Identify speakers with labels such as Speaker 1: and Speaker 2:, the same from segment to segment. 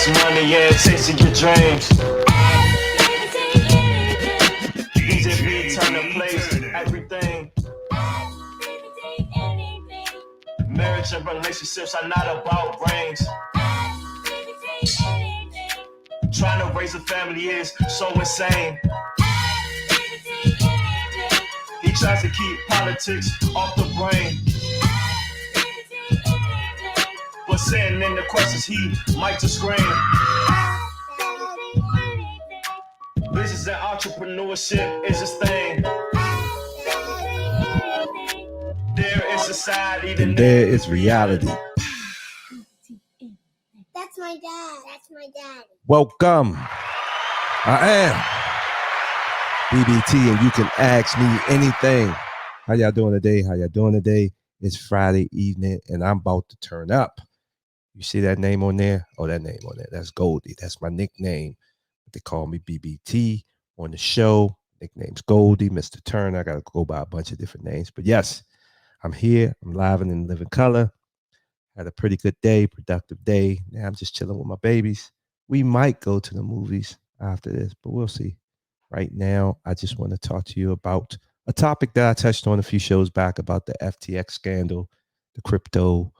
Speaker 1: house money and chasing your dreams. Easy beat, turn the place, everything. Marriage and relationships are not about rings. Trying to raise a family is so insane. He tries to keep politics off the brain, but sending in the questions he might just scream. Business and entrepreneurship is his thing. There is society,
Speaker 2: and there is reality.
Speaker 3: That's my dad. That's my dad.
Speaker 2: Welcome. I am BBT, and you can ask me anything. How y'all doing today? How y'all doing today? It's Friday evening, and I'm about to turn up. You see that name on there? Oh, that name on there. That's Goldie. That's my nickname. They call me BBT on the show. Nickname's Goldie, Mr. Turn. I got to go by a bunch of different names. But yes, I'm here. I'm live and in living color. Had a pretty good day, productive day. Now I'm just chilling with my babies. We might go to the movies after this, but we'll see. Right now, I just want to talk to you about a topic that I touched on a few shows back about the FTX scandal, the crypto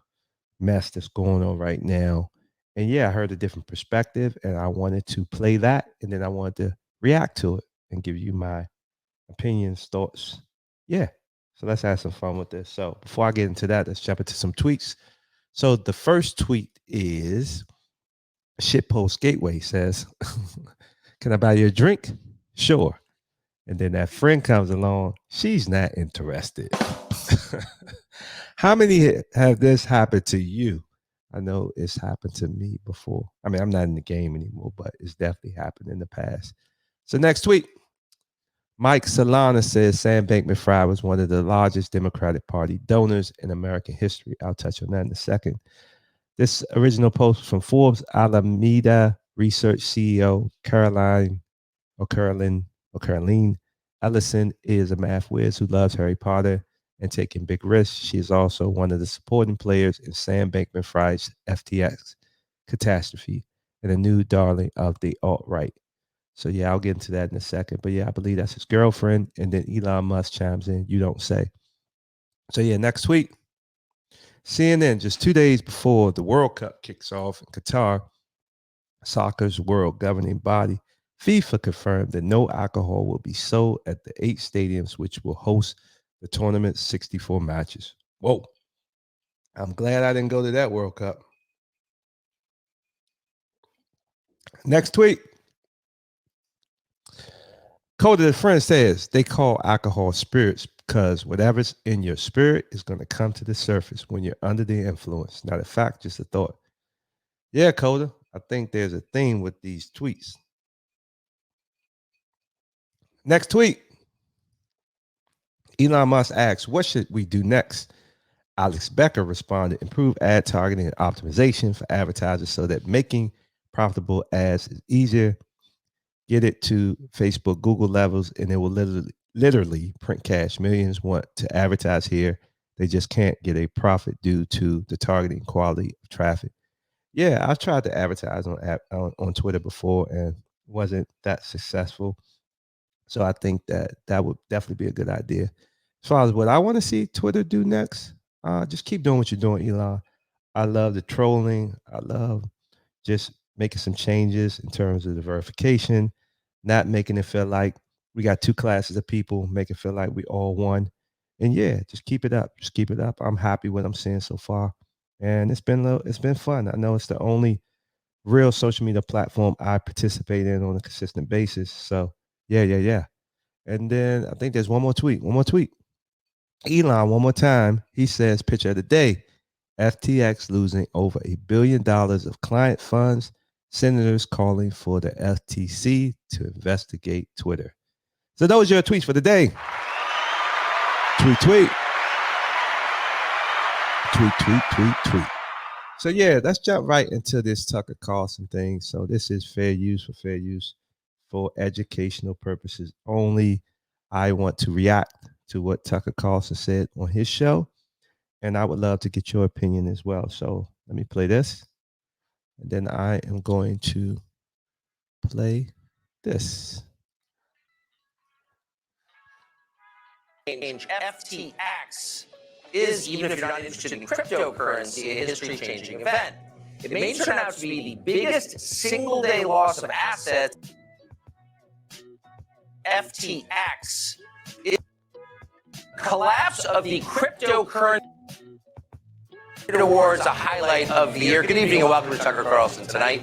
Speaker 2: mess that's going on right now. And yeah, I heard a different perspective, and I wanted to play that, and then I wanted to react to it and give you my opinions, thoughts. Yeah, so let's have some fun with this. So before I get into that, let's jump into some tweets. So the first tweet is Shitpost Gateway says, "Can I buy you a drink? Sure." And then that friend comes along. She's not interested. How many have this happened to you? I know it's happened to me before. I mean, I'm not in the game anymore, but it's definitely happened in the past. So next tweet, Mike Solana says Sam Bankman-Fried was one of the largest Democratic Party donors in American history. I'll touch on that in a second. This original post from Forbes Alameda Research CEO Caroline Ellison is a math whiz who loves Harry Potter and taking big risks. She is also one of the supporting players in Sam Bankman-Fried's FTX catastrophe and a new darling of the alt-right. So yeah, I'll get into that in a second. But yeah, I believe that's his girlfriend. And then Elon Musk chimes in, "You don't say." So yeah, next tweet. CNN, just 2 days before the World Cup kicks off in Qatar, soccer's world governing body, FIFA confirmed that no alcohol will be sold at the 8 stadiums which will host the tournament's 64 matches. Whoa. I'm glad I didn't go to that World Cup. Next tweet. Code of the Friend says they call alcohol spirits because whatever's in your spirit is going to come to the surface when you're under the influence. Not a fact, just a thought. Yeah, Coda, I think there's a theme with these tweets. Next tweet. Elon Musk asks, "What should we do next?" Alex Becker responded, "Improve ad targeting and optimization for advertisers so that making profitable ads is easier. Get it to Facebook, Google levels, and it will literally print cash. Millions want to advertise here. They just can't get a profit due to the targeting quality of traffic." Yeah, I've tried to advertise on Twitter before and wasn't that successful. So I think that would definitely be a good idea. As far as what I want to see Twitter do next, just keep doing what you're doing, Elon. I love the trolling. I love just making some changes in terms of the verification, not making it feel like we got two classes of people, make it feel like we all one. And yeah, just keep it up. Just keep it up. I'm happy with what I'm seeing so far. And it's been fun. I know it's the only real social media platform I participate in on a consistent basis. So yeah. And then I think there's one more tweet. Elon, one more time. He says, picture of the day. FTX losing over $1 billion of client funds. Senators calling for the FTC to investigate Twitter. So those are your tweets for the day. Tweet. So yeah, let's jump right into this Tucker Carlson thing. So this is fair use for educational purposes only. I want to react to what Tucker Carlson said on his show, and I would love to get your opinion as well. So let me play this, And then I am going to play this.
Speaker 4: FTX is, even if you're not interested in cryptocurrency, a history-changing event. It may turn out to be the biggest single-day loss of assets. FTX is collapse of the cryptocurrency awards, a highlight of the year. Good evening and welcome to Tucker Carlson tonight.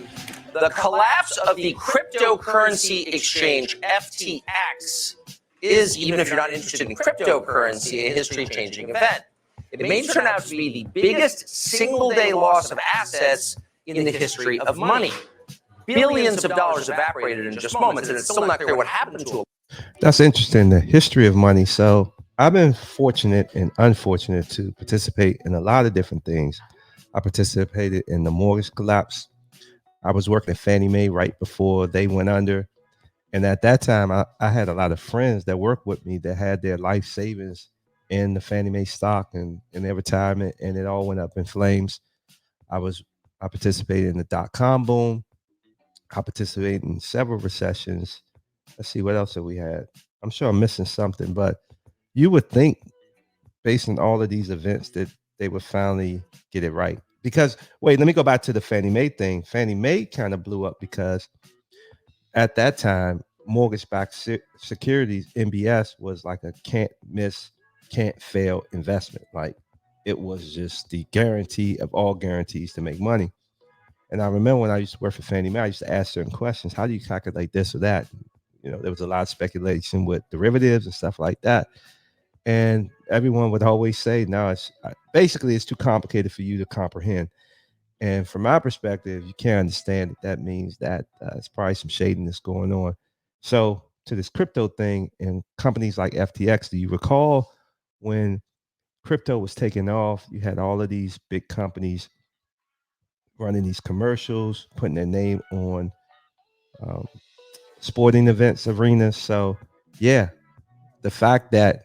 Speaker 4: The collapse of the cryptocurrency exchange FTX is, even if you're not interested in cryptocurrency, a history-changing event. It may turn out to be the biggest single-day loss of assets in the history of money. Billions of dollars evaporated in just moments, and it's still not clear what happened to them.
Speaker 2: That's interesting, the history of money. So I've been fortunate and unfortunate to participate in a lot of different things. I participated in the mortgage collapse. I was working at Fannie Mae right before they went under. And at that time, I had a lot of friends that worked with me that had their life savings in the Fannie Mae stock and in their retirement, and it all went up in flames. I participated in the dot-com boom. I participated in several recessions. Let's see, what else have we had? I'm sure I'm missing something, but you would think, based on all of these events, that they would finally get it right. Because, wait, let me go back to the Fannie Mae thing. Fannie Mae kind of blew up because at that time, mortgage-backed securities, MBS, was like a can't miss, can't fail investment. Like, it was just the guarantee of all guarantees to make money. And I remember when I used to work for Fannie Mae, I used to ask certain questions. How do you calculate this or that? You know, there was a lot of speculation with derivatives and stuff like that. And everyone would always say, no, it's basically it's too complicated for you to comprehend. And from my perspective, you can't understand it. That means that it's probably some shadiness going on. So to this crypto thing and companies like FTX, do you recall when crypto was taking off, you had all of these big companies running these commercials, putting their name on sporting events, arenas. So yeah, the fact that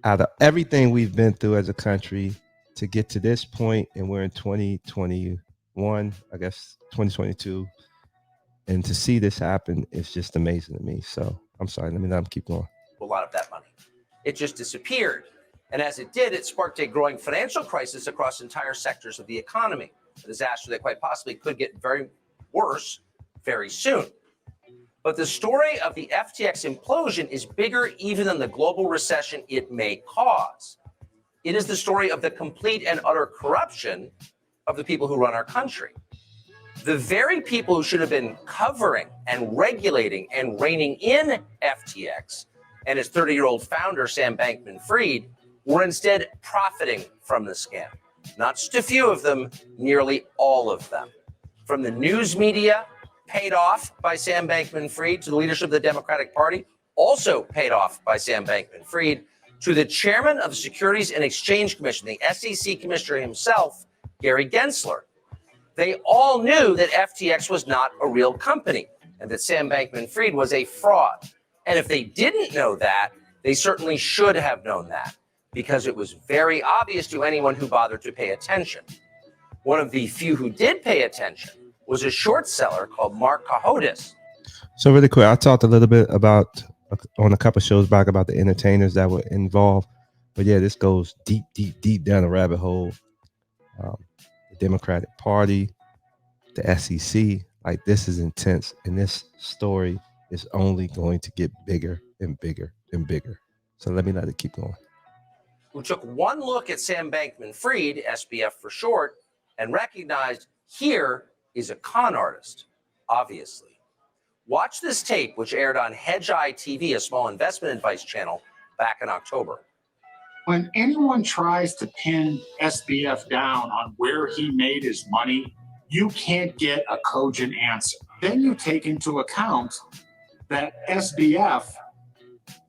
Speaker 2: out of everything we've been through as a country to get to this point, and we're in 2021, I guess 2022, and to see this happen is just amazing to me. So I'm sorry, let me keep going.
Speaker 4: A lot of that money. It just disappeared. And as it did, it sparked a growing financial crisis across entire sectors of the economy, a disaster that quite possibly could get very worse very soon. But the story of the FTX implosion is bigger even than the global recession it may cause. It is the story of the complete and utter corruption of the people who run our country. The very people who should have been covering and regulating and reining in FTX and its 30-year-old founder, Sam Bankman-Fried, were instead profiting from the scam. Not just a few of them, nearly all of them. From the news media, paid off by Sam Bankman-Fried, to the leadership of the Democratic Party, also paid off by Sam Bankman-Fried, to the chairman of the Securities and Exchange Commission, the SEC commissioner himself, Gary Gensler. They all knew that FTX was not a real company and that Sam Bankman-Fried was a fraud. And if they didn't know that, they certainly should have known that, because it was very obvious to anyone who bothered to pay attention. One of the few who did pay attention was a short seller called Mark Cahotis.
Speaker 2: So really quick, I talked a little bit about on a couple of shows back about the entertainers that were involved. But yeah, this goes deep, deep, deep down the rabbit hole. The Democratic Party, the SEC, like this is intense. And this story is only going to get bigger and bigger and bigger. So let it keep going.
Speaker 4: Who took one look at Sam Bankman-Fried, SBF for short, and recognized here is a con artist, obviously. Watch this tape, which aired on Hedge Eye TV, a small investment advice channel, back in October.
Speaker 5: When anyone tries to pin SBF down on where he made his money, you can't get a cogent answer. Then you take into account that SBF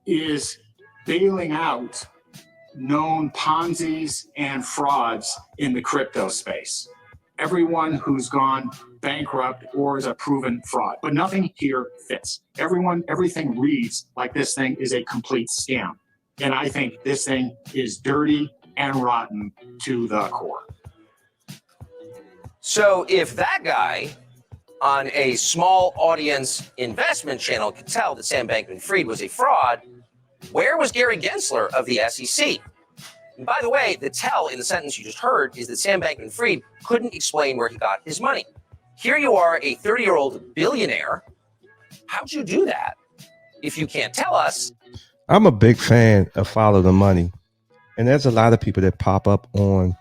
Speaker 5: is bailing out known Ponzi's and frauds in the crypto space. Everyone who's gone bankrupt or is a proven fraud, but nothing here fits. Everything reads like this thing is a complete scam. And I think this thing is dirty and rotten to the core.
Speaker 4: So if that guy on a small audience investment channel could tell that Sam Bankman-Fried was a fraud, where was Gary Gensler of the SEC? And by the way, the tell in the sentence you just heard is that Sam Bankman-Fried couldn't explain where he got his money. Here you are, a 30-year-old billionaire. How'd you do that? If you can't tell us.
Speaker 2: I'm a big fan of follow the money. And there's a lot of people that pop up on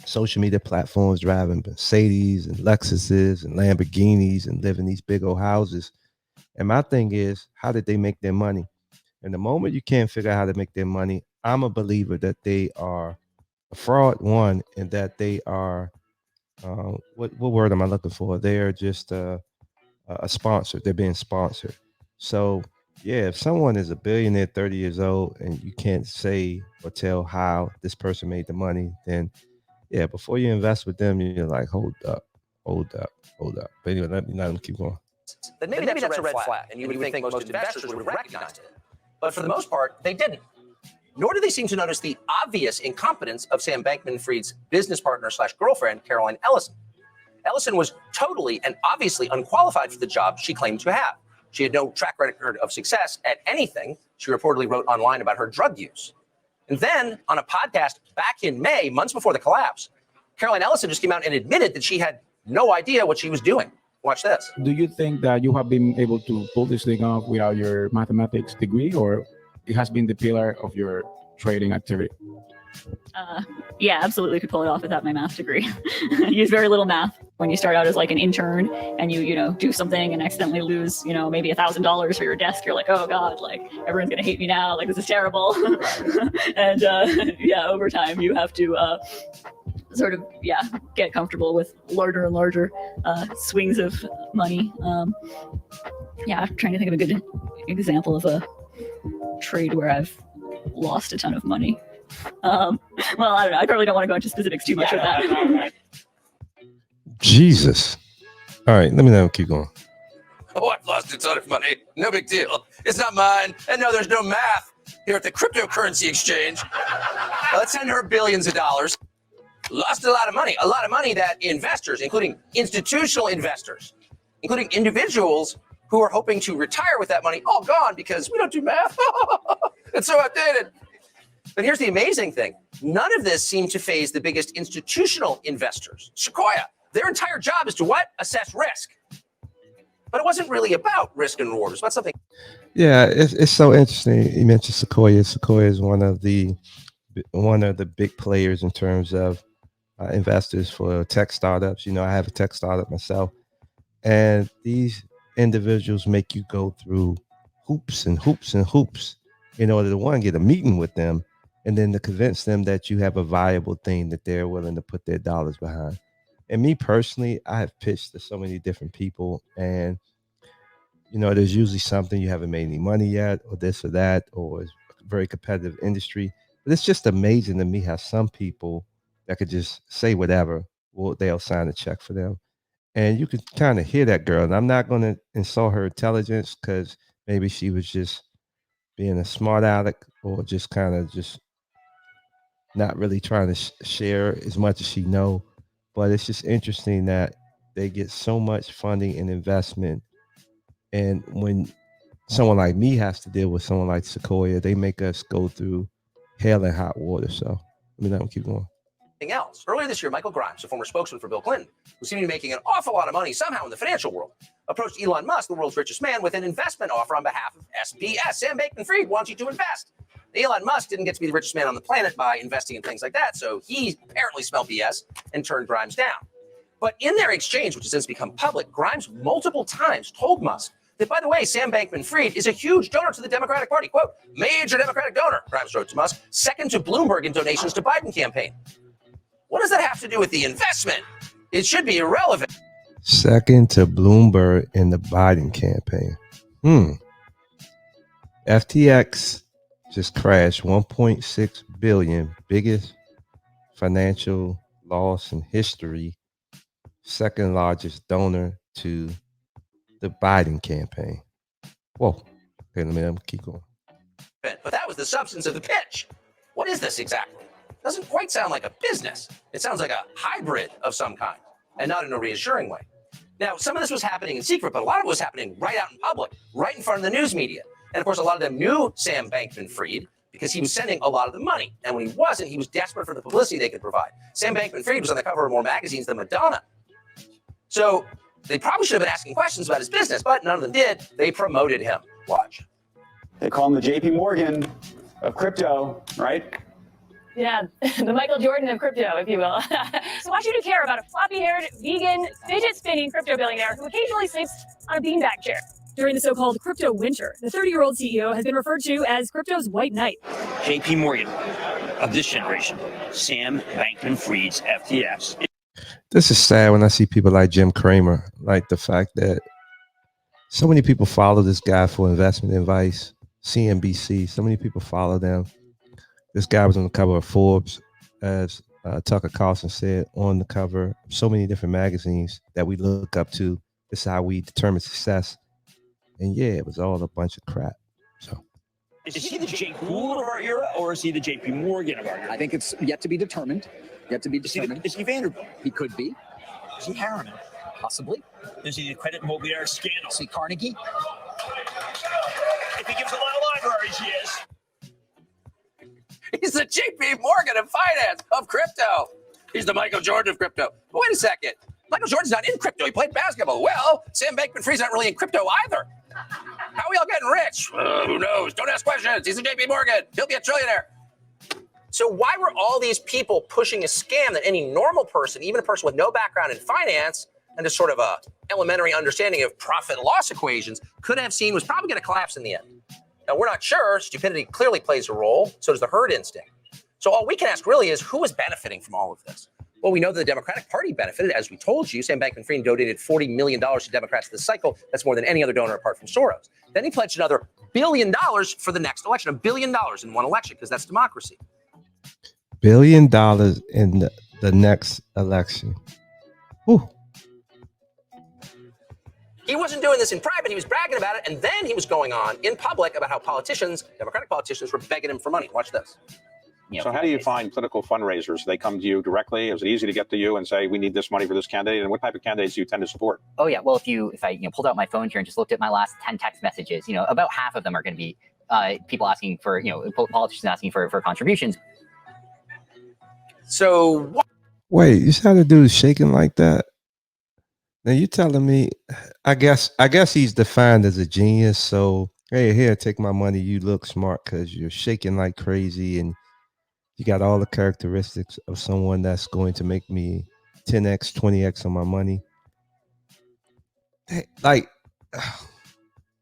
Speaker 2: social media platforms driving Mercedes and Lexuses and Lamborghinis and live in these big old houses. And my thing is, how did they make their money? And the moment you can't figure out how to make their money, I'm a believer that they are a fraud, one, and that they are, what word am I looking for? They're just a sponsor. They're being sponsored. So, yeah, if someone is a billionaire, 30 years old, and you can't say or tell how this person made the money, then yeah, before you invest with them, you're like, hold up. But anyway, let them keep going.
Speaker 4: Then maybe that's a red flag, and you would think most investors would have recognized it. But for the most part, they didn't. Nor did they seem to notice the obvious incompetence of Sam Bankman-Fried's business partner / girlfriend, Caroline Ellison. Ellison was totally and obviously unqualified for the job she claimed to have. She had no track record of success at anything. She reportedly wrote online about her drug use. And then on a podcast back in May, months before the collapse, Caroline Ellison just came out and admitted that she had no idea what she was doing. Watch this.
Speaker 6: Do you think that you have been able to pull this thing off without your mathematics degree, or it has been the pillar of your trading activity?
Speaker 7: Yeah, absolutely could pull it off without my math degree. I use very little math. When you start out as like an intern and you do something and accidentally lose, maybe $1,000 for your desk, you're like, oh God, like everyone's going to hate me now. Like this is terrible. And over time you have to get comfortable with larger and larger swings of money. I'm trying to think of a good example of a trade where I've lost a ton of money. Well, I don't know. I probably don't want to go into specifics too much with that.
Speaker 2: Jesus. All right, let me keep going.
Speaker 4: Oh, I've lost a ton of money. No big deal. It's not mine. And no, there's no math here at the cryptocurrency exchange. Let's send her billions of dollars. Lost a lot of money that investors, including institutional investors, including individuals who are hoping to retire with that money, all gone because we don't do math. It's so outdated. But here's the amazing thing. None of this seemed to faze the biggest institutional investors. Sequoia, their entire job is to what? Assess risk. But it wasn't really about risk and reward. It was about something.
Speaker 2: Yeah, it's so interesting. You mentioned Sequoia. Sequoia is one of the big players in terms of investors for tech startups. I have a tech startup myself. And these individuals make you go through hoops and hoops and hoops in order to, get a meeting with them, and then to convince them that you have a viable thing that they're willing to put their dollars behind. And me personally, I have pitched to so many different people, and there's usually something you haven't made any money yet, or this or that, or it's a very competitive industry. But it's just amazing to me how some people that could just say whatever, they'll sign a check for them. And you could kind of hear that girl. And I'm not going to insult her intelligence, because maybe she was just being a smart aleck, or just kind of just not really trying to share as much as she know. But it's just interesting that they get so much funding and investment. And when someone like me has to deal with someone like Sequoia, they make us go through hell and hot water. So let me keep going.
Speaker 4: Else. Earlier this year, Michael Grimes, a former spokesman for Bill Clinton, who seemed to be making an awful lot of money somehow in the financial world, approached Elon Musk, the world's richest man, with an investment offer on behalf of SBS. Sam Bankman-Fried wants you to invest. Elon Musk didn't get to be the richest man on the planet by investing in things like that, so he apparently smelled BS and turned Grimes down. But in their exchange, which has since become public, Grimes multiple times told Musk that, by the way, Sam Bankman-Fried is a huge donor to the Democratic Party. Quote, major Democratic donor, Grimes wrote to Musk, second to Bloomberg in donations to Biden campaign. What does that have to do with the investment? It should be irrelevant.
Speaker 2: Second to Bloomberg in the Biden campaign. FTX just crashed. 1.6 billion, biggest financial loss in history. Second largest donor to the Biden campaign. Whoa. Okay, let me keep going.
Speaker 4: But that was the substance of the pitch. What is this exactly? Doesn't quite sound like a business. It sounds like a hybrid of some kind. and not in a reassuring way. Now, some of this was happening in secret, but a lot of it was happening right out in public, right in front of the news media. And of course, a lot of them knew Sam Bankman-Fried because he was sending a lot of the money. And when he wasn't, he was desperate for the publicity they could provide. Sam Bankman-Fried was on the cover of more magazines than Madonna. So they probably should have been asking questions about his business, but none of them did. They promoted him. Watch.
Speaker 8: They call him the JP Morgan of crypto, right?
Speaker 7: Yeah, the Michael Jordan of crypto, if you will. So why should you care about a floppy-haired, vegan, fidget-spinning crypto billionaire who occasionally sleeps on a beanbag chair? During the so-called crypto winter, the 30-year-old CEO has been referred to as crypto's white knight.
Speaker 9: JP Morgan of this generation, Sam Bankman-Fried's FTX.
Speaker 2: This is sad when I see people like Jim Cramer, like the fact that so many people follow this guy for investment advice. CNBC, so many people follow them. This guy was on the cover of Forbes, as Tucker Carlson said, on the cover of so many different magazines that we look up to. This is how we determine success. And yeah, it was all a bunch of crap. So,
Speaker 9: Is he the Jay Gould of our era, or is he the JP Morgan of our era?
Speaker 10: I think it's yet to be determined. Yet to be determined.
Speaker 9: Is he Vanderbilt?
Speaker 10: He could be,
Speaker 9: Is he Harriman?
Speaker 10: possibly.
Speaker 9: Is he the credit mobilier scandal?
Speaker 10: See Carnegie.
Speaker 9: If he gives a lot of libraries, he is.
Speaker 4: He's the JP Morgan of finance, of crypto. He's the Michael Jordan of crypto. But wait a second. Michael Jordan's not in crypto. He played basketball. Well, Sam Bankman-Fried's not really in crypto either. How are we all getting rich? Who knows? Don't ask questions. He's the JP Morgan. He'll be a trillionaire. So why were all these people pushing a scam that any normal person, even a person with no background in finance and just sort of a elementary understanding of profit and loss equations could have seen was probably going to collapse in the end? Now, we're not sure. Stupidity clearly plays a role. So does the herd instinct. So all we can ask really is who is benefiting from all of this? Well, we know that the Democratic Party benefited. As we told you, Sam Bankman-Fried donated $40 million to Democrats this cycle. That's more than any other donor apart from Soros. Then he pledged another $1 billion for the next election, $1 billion in one election, because that's democracy.
Speaker 2: $1 billion in the next election. Whew.
Speaker 4: He wasn't doing this in private. He was bragging about it. And then he was going on in public about how politicians, Democratic politicians, were begging him for money. Watch this.
Speaker 11: So how do you find political fundraisers? They come to you directly? Is it easy to get to you and say, we need this money for this candidate? And what type of candidates do you tend to support?
Speaker 12: Oh, yeah. Well, if I pulled out my phone here and just looked at my last 10 text messages, about half of them are going to be people asking for, politicians asking for contributions.
Speaker 4: So what?
Speaker 2: Wait, you saw the dude shaking like that? Now you telling me, I guess he's defined as a genius. So, hey, here, take my money. You look smart because you're shaking like crazy and you got all the characteristics of someone that's going to make me 10x, 20x on my money. Hey, like,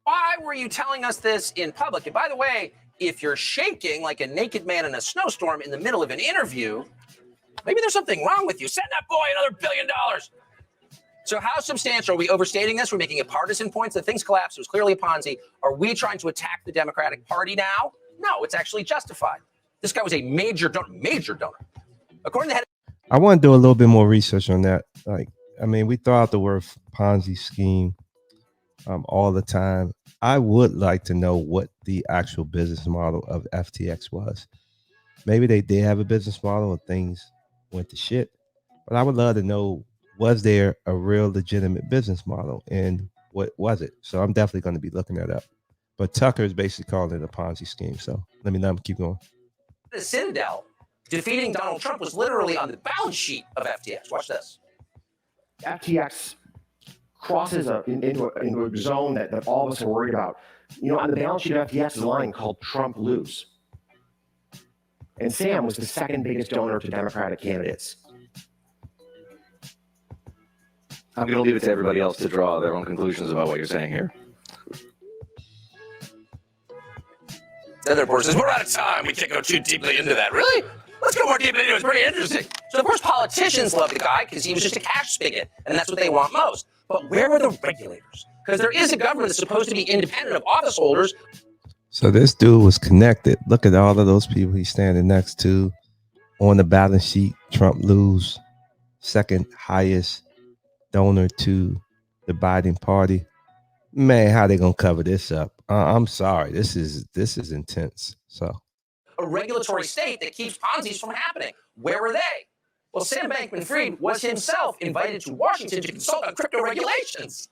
Speaker 4: Why were you telling us this in public? And by the way, if you're shaking like a naked man in a snowstorm in the middle of an interview, maybe there's something wrong with you. Send that boy another $1 billion. So how substantial? Are we overstating this? We're making it partisan points that things collapsed. It was clearly a Ponzi. Are we trying to attack the Democratic Party now? No, it's actually justified. This guy was a major donor. According to the head.
Speaker 2: I want to do a little bit more research on that. Like, I mean, we throw out the word Ponzi scheme all the time. I would like to know what the actual business model of FTX was. Maybe they did have a business model and things went to shit, but I would love to know, was there a real legitimate business model and what was it? So I'm definitely going to be looking that up. But Tucker is basically calling it a Ponzi scheme. So let me keep going.
Speaker 4: The Citadel defeating Donald Trump was literally on the balance sheet of FTX. Watch this.
Speaker 13: FTX crosses into a zone that all of us are worried about. On the balance sheet of FTX is a line called Trump lose. And Sam was the second biggest donor to Democratic candidates.
Speaker 14: I'm going to leave it to everybody else to draw their own conclusions about what you're saying here.
Speaker 4: Then the reporter says, we're out of time. We can't go too deeply into that. Really? Let's go more deeply into it. It's pretty interesting. So, of course, politicians love the guy because he was just a cash spigot, and that's what they want most. But where were the regulators? Because there is a government that's supposed to be independent of office holders.
Speaker 2: So this dude was connected. Look at all of those people he's standing next to on the balance sheet. Trump lose, second highest donor to the Biden party. Man, how they gonna cover this up? I'm sorry. This is intense. So
Speaker 4: a regulatory state that keeps Ponzi's from happening. Where were they? Well, Sam Bankman-Fried was himself invited to Washington to consult on crypto regulations.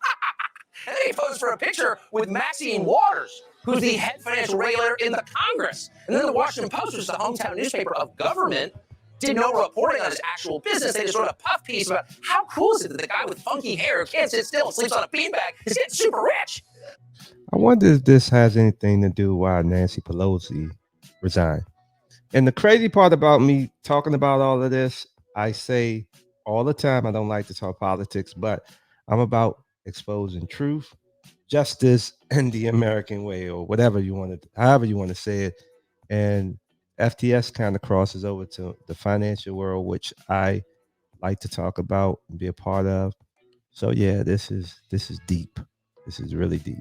Speaker 4: And then he posed for a picture with Maxine Waters, who's the head financial regulator in the Congress. And then the Washington Post, which is the hometown newspaper of government, did no reporting on his actual business. They just wrote a puff piece about how cool is it that the guy with funky hair who can't sit still and sleeps on a beanbag is getting super rich.
Speaker 2: I wonder if this has anything to do with why Nancy Pelosi resigned. And the crazy part about me talking about all of this, I say all the time, I don't like to talk politics, but I'm about exposing truth, justice, and the American way, or whatever you want to, however you want to say it. And FTX kind of crosses over to the financial world, which I like to talk about and be a part of. So yeah, this is deep. This is really deep.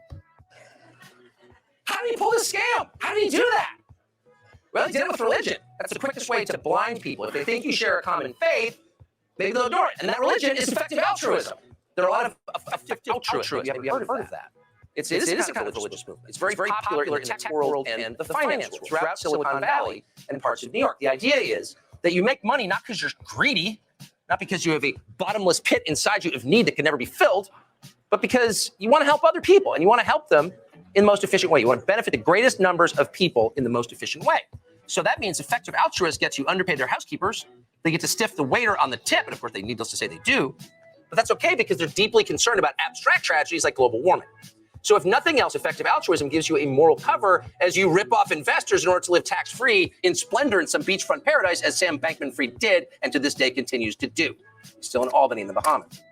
Speaker 4: How did he pull this scam? How did he do that? Well, he did it with religion. That's the quickest way to blind people. If they think you share a common faith, maybe they'll ignore it. And that religion is effective altruism. There are a lot of effective altruists. You haven't heard of that. It is a kind of religious movement. It's very popular in the tech world and the finance world, throughout Silicon Valley and parts of New York. The idea is that you make money not because you're greedy, not because you have a bottomless pit inside you of need that can never be filled, but because you want to help other people and you want to help them in the most efficient way. You want to benefit the greatest numbers of people in the most efficient way. So that means effective altruists get to underpay their housekeepers. They get to stiff the waiter on the tip, and of course, they needless to say they do. But that's okay because they're deeply concerned about abstract tragedies like global warming. So if nothing else, effective altruism gives you a moral cover as you rip off investors in order to live tax-free in splendor in some beachfront paradise, as Sam Bankman-Fried did, and to this day continues to do. He's still in Albany in the Bahamas.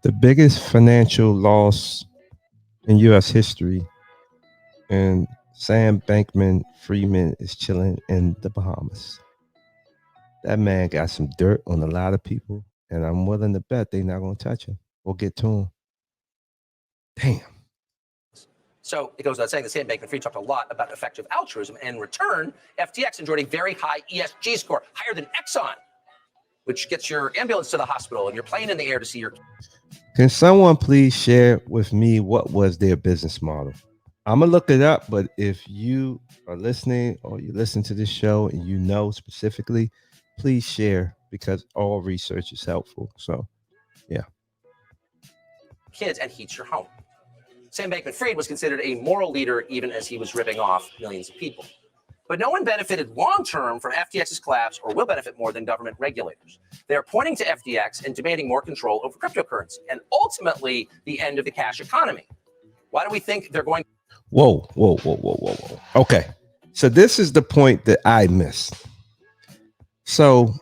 Speaker 2: The biggest financial loss in U.S. history, and Sam Bankman-Fried is chilling in the Bahamas. That man got some dirt on a lot of people, and I'm willing to bet they're not going to touch him or get to him. Damn.
Speaker 4: So it goes without saying that Sam Bankman-Fried talked a lot about effective altruism, and in return, FTX enjoyed a very high ESG score, higher than Exxon, which gets your ambulance to the hospital and you're playing in the air to see your...
Speaker 2: Can someone please share with me what was their business model? I'm going to look it up, but if you are listening or you listen to this show and you know specifically, please share, because all research is helpful. So, yeah.
Speaker 4: Kids and heats your home. Sam Bankman-Fried was considered a moral leader even as he was ripping off millions of people. But no one benefited long-term from FTX's collapse or will benefit more than government regulators. They're pointing to FTX and demanding more control over cryptocurrency and ultimately the end of the cash economy. Why do we think they're going?
Speaker 2: Whoa. Okay. So this is the point that I missed. So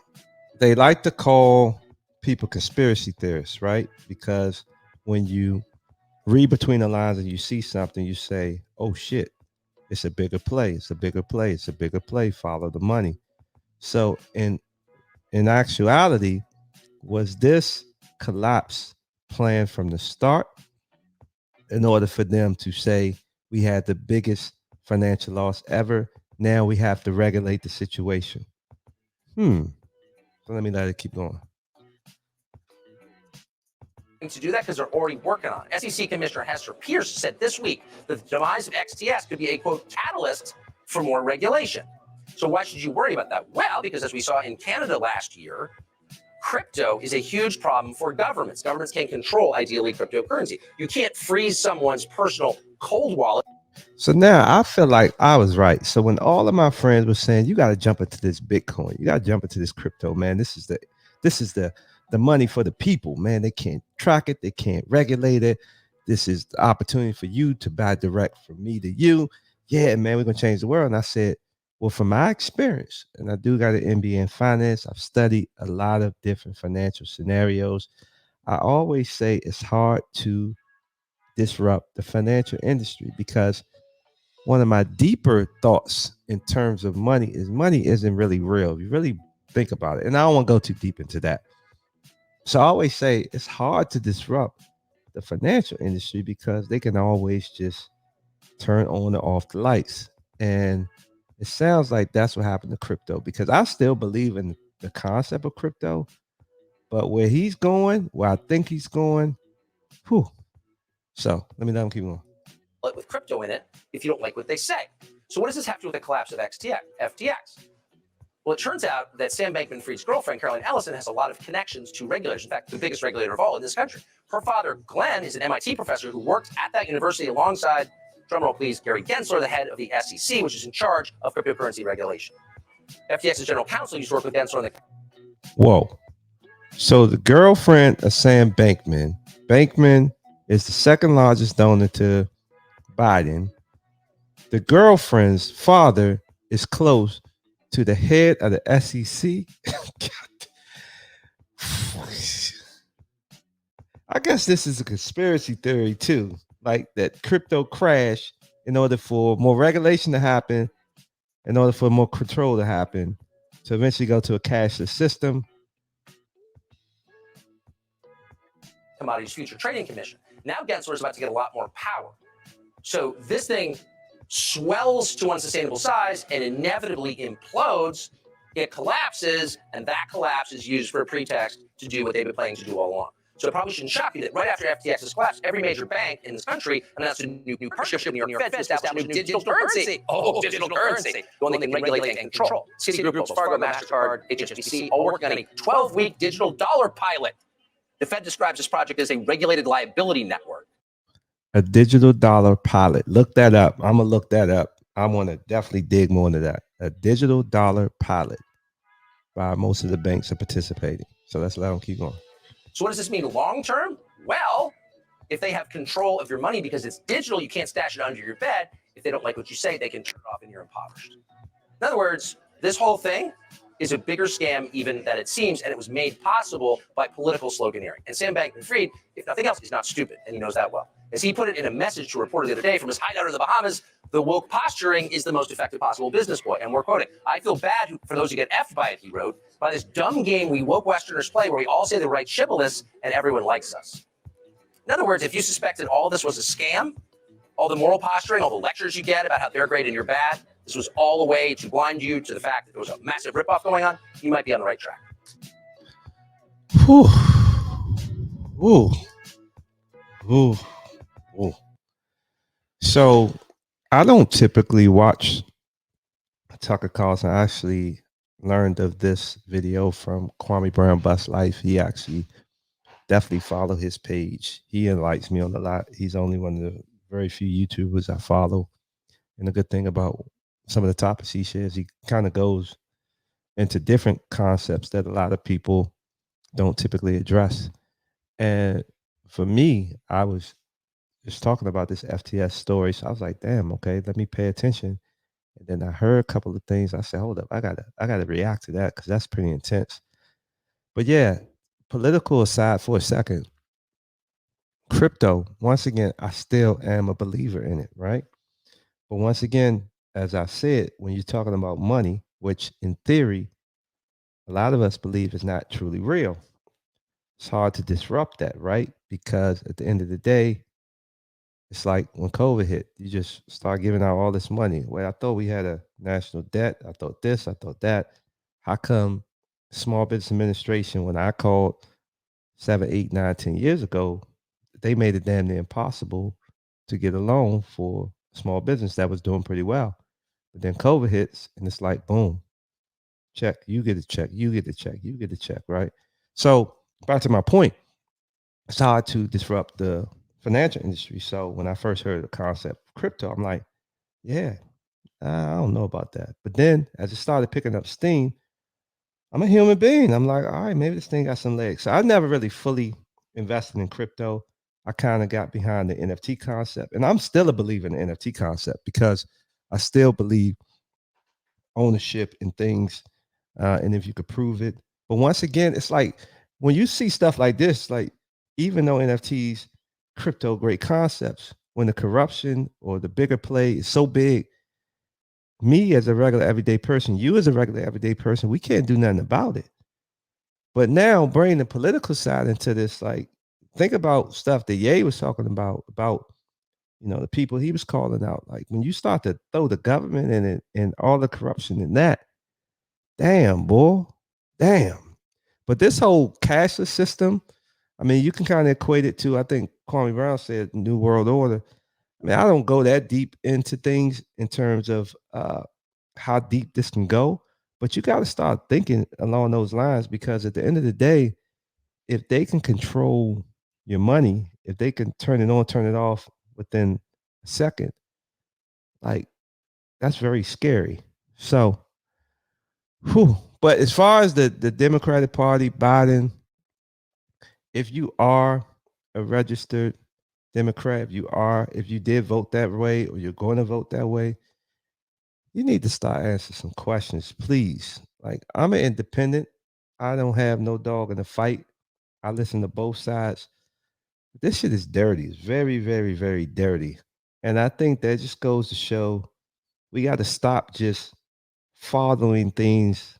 Speaker 2: they like to call people conspiracy theorists, right? Because when you read between the lines and you see something, you say, oh shit, it's a bigger play. It's a bigger play. It's a bigger play. Follow the money. So in actuality, was this collapse planned from the start in order for them to say we had the biggest financial loss ever? Now we have to regulate the situation. So let me let it keep going.
Speaker 4: To do that because they're already working on it. SEC Commissioner Hester Pierce said this week that the demise of XTS could be a, quote, catalyst for more regulation. So why should you worry about that? Well, because as we saw in Canada last year, crypto is a huge problem for governments. Governments can't control, ideally, cryptocurrency. You can't freeze someone's personal cold wallet.
Speaker 2: So now I feel like I was right. So when all of my friends were saying, you got to jump into this Bitcoin, you got to jump into this crypto, man, this is the money for the people, man. They can't track it. They can't regulate it. This is the opportunity for you to buy direct from me to you. Yeah, man, we're going to change the world. And I said, well, from my experience, and I do got an MBA in finance, I've studied a lot of different financial scenarios. I always say it's hard to disrupt the financial industry because one of my deeper thoughts in terms of money isn't really real. If you really think about it. And I don't want to go too deep into that. So I always say it's hard to disrupt the financial industry because they can always just turn on and off the lights. And it sounds like that's what happened to crypto, because I still believe in the concept of crypto, but where he's going, where I think he's going, So let him keep going.
Speaker 4: With crypto in it, if you don't like what they say. So what does this have to do with the collapse of FTX? Well, it turns out that Sam Bankman-Fried's girlfriend, Caroline Ellison, has a lot of connections to regulators. In fact, the biggest regulator of all in this country. Her father, Glenn, is an MIT professor who worked at that university alongside, drumroll please, Gary Gensler, the head of the SEC, which is in charge of cryptocurrency regulation. FTX's general counsel used to work with Gensler on the...
Speaker 2: Whoa. So the girlfriend of Sam Bankman is the second largest donor to Biden. The girlfriend's father is close to the head of the SEC. I guess this is a conspiracy theory too, like that crypto crash in order for more regulation to happen, in order for more control to happen, to eventually go to a cashless system.
Speaker 4: Commodities Future Trading Commission. Now Gensler is about to get a lot more power. So this thing swells to unsustainable size and inevitably implodes. It collapses, and that collapse is used for a pretext to do what they've been planning to do all along. So it probably shouldn't shock you that right after FTX's collapse, every major bank in this country announced a new partnership with the New York Fed to establish a new digital currency. Oh, digital currency. The one they can regulate and control. Citigroup, Wells Fargo, MasterCard, HSBC, all working on a 12-week digital dollar pilot. The Fed describes this project as a regulated liability network.
Speaker 2: A digital dollar pilot. Look that up. I'm going to look that up. I want to definitely dig more into that. A digital dollar pilot by most of the banks are participating. So let's let them keep going.
Speaker 4: So what does this mean long term? Well, if they have control of your money because it's digital, you can't stash it under your bed. If they don't like what you say, they can turn it off and you're impoverished. In other words, this whole thing is a bigger scam even than it seems, and it was made possible by political sloganeering. And Sam Bankman-Fried, if nothing else, is not stupid, and he knows that well. As he put it in a message to a reporter the other day from his hideout in the Bahamas, the woke posturing is the most effective possible business ploy. And we're quoting, I feel bad for those who get effed by it, he wrote, by this dumb game we woke Westerners play where we all say the right shibboleths and everyone likes us. In other words, if you suspected all this was a scam, all the moral posturing, all the lectures you get about how they're great and you're bad, this was all a way to blind you to the fact that there was a massive ripoff going on, you might be on the right track.
Speaker 2: Whew. Ooh. Ooh. Ooh. So I don't typically watch Tucker Carlson. I actually learned of this video from Kwame Brown Bust Life. He actually definitely follow his page. He enlightens me on a lot. He's only one of the very few YouTubers I follow. And the good thing about some of the topics he shares, he kind of goes into different concepts that a lot of people don't typically address. And for me, I was just talking about this FTX story. So I was like, damn, okay, let me pay attention. And then I heard a couple of things. I said, hold up, I gotta react to that because that's pretty intense. But yeah, political aside for a second, crypto, once again, I still am a believer in it, right? But once again, as I said, when you're talking about money, which in theory, a lot of us believe is not truly real, it's hard to disrupt that, right? Because at the end of the day, it's like when COVID hit, you just start giving out all this money. Well, I thought we had a national debt. I thought this, I thought that. How come Small Business Administration, when I called 7, 8, 9, 10 years ago, they made it damn near impossible to get a loan for a small business that was doing pretty well. But then COVID hits and it's like, boom, check, you get a check, you get a check, you get a check, right? So back to my point, it's hard to disrupt the financial industry. So when I first heard the concept of crypto, I'm like, yeah, I don't know about that. But then as it started picking up steam, I'm a human being. I'm like, all right, maybe this thing got some legs. So I never really fully invested in crypto. I kind of got behind the NFT concept. And I'm still a believer in the NFT concept because I still believe ownership in things. And if you could prove it. But once again, it's like when you see stuff like this, like even though NFTs, crypto, great concepts, when the corruption or the bigger play is so big, me as a regular everyday person, you as a regular everyday person, we can't do nothing about it. But now bring the political side into this, like think about stuff that Ye was talking about, you know, the people he was calling out. Like when you start to throw the government in it and all the corruption in that, damn, boy, damn. But this whole cashless system, I mean, you can kind of equate it to, I think Kwame Brown said, New World Order. I mean, I don't go that deep into things in terms of how deep this can go, But you got to start thinking along those lines, because at the end of the day, if they can control your money, if they can turn it on, turn it off within a second, like, that's very scary. So, but as far as the Democratic Party, Biden, if you are a registered Democrat, if you did vote that way or you're going to vote that way, you need to start answering some questions, please. Like, I'm an independent. I don't have no dog in the fight. I listen to both sides. This shit is dirty. It's very, very, very dirty. And I think that just goes to show we got to stop just following things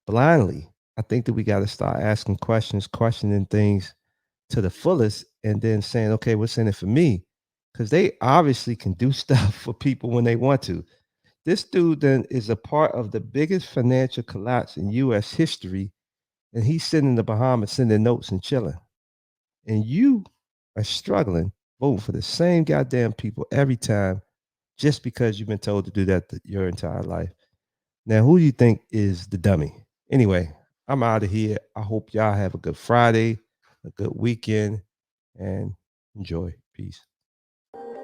Speaker 2: blindly. I think that we got to start asking questions, questioning things to the fullest, and then saying, okay, what's in it for me? Because they obviously can do stuff for people when they want to. This dude then is a part of the biggest financial collapse in U.S. history, and he's sitting in the Bahamas sending notes and chilling. And you are struggling voting for the same goddamn people every time just because you've been told to do that your entire life. Now, who do you think is the dummy? Anyway, I'm out of here. I hope y'all have a good Friday, a good weekend, and enjoy. Peace.